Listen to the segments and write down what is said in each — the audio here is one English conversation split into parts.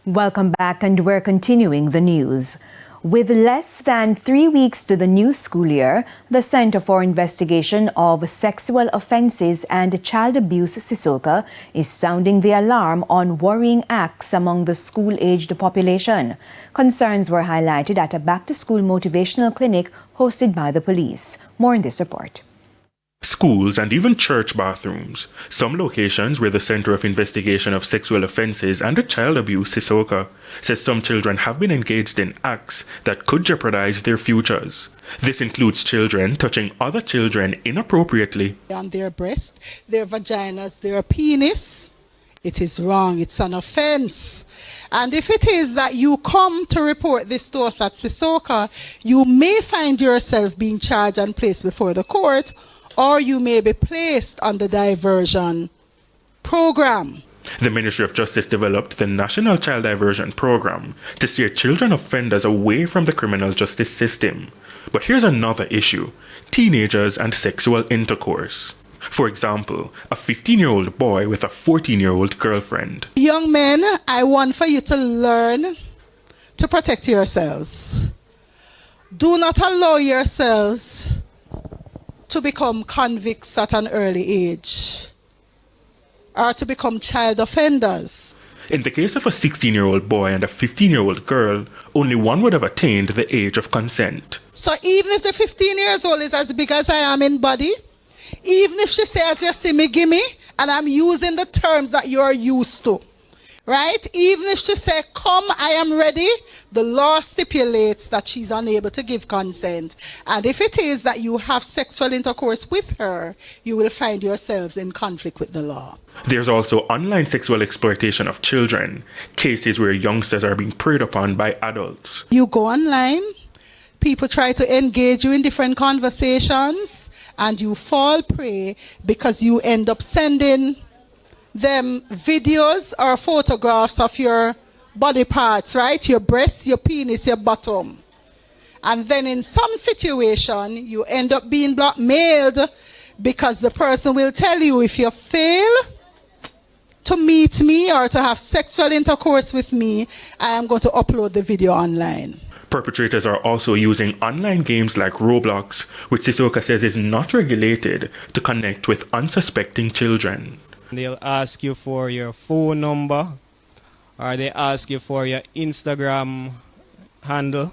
Welcome back, and we're continuing the news. With less than 3 weeks to the new school year, the Center for Investigation of Sexual Offences and Child Abuse CISOCA is sounding the alarm on worrying acts among the school-aged population. Concerns were highlighted at a back-to-school motivational clinic hosted by the police. More in this report. Schools and even church bathrooms, some locations where the Center of Investigation of Sexual Offences and Child Abuse CISOCA says some children have been engaged in acts that could jeopardize their futures. This includes children touching other children inappropriately. On their breast, their vaginas, their penis. It is wrong. It's an offense. And if it is that you come to report this to us at CISOCA, you may find yourself being charged and placed before the court, or you may be placed on the diversion program. The Ministry of Justice developed the National Child Diversion Program to steer children offenders away from the criminal justice system. But here's another issue: teenagers and sexual intercourse. For example, a 15-year-old boy with a 14-year-old girlfriend. Young men, I want for you to learn to protect yourselves. Do not allow yourselves to become convicts at an early age, or to become child offenders. In the case of a 16-year-old boy and a 15-year-old girl, only one would have attained the age of consent. So even if the 15 years old is as big as I am in body, even if she says, you see me, gimme, and I'm using the terms that you're used to, right? Even if she says, come, I am ready, the law stipulates that she's unable to give consent. And if it is that you have sexual intercourse with her, you will find yourselves in conflict with the law. There's also online sexual exploitation of children, cases where youngsters are being preyed upon by adults. You go online, people try to engage you in different conversations, and you fall prey because you end up sending them videos or photographs of your body parts, right? Your breasts, your penis, your bottom. And then in some situation, you end up being blackmailed because the person will tell you, if you fail to meet me or to have sexual intercourse with me, I am going to upload the video online. Perpetrators are also using online games like Roblox, which CISOCA says is not regulated, to connect with unsuspecting children. They'll ask you for your phone number, or they ask you for your Instagram handle,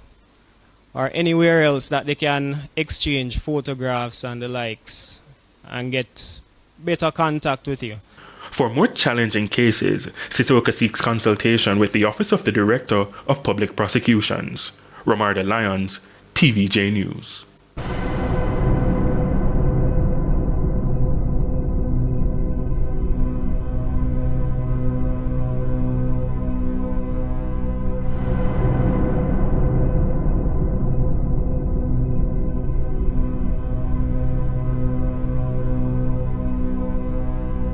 or anywhere else that they can exchange photographs and the likes and get better contact with you. For more challenging cases, CISOCA seeks consultation with the Office of the Director of Public Prosecutions. Romarda Lyons, TVJ News.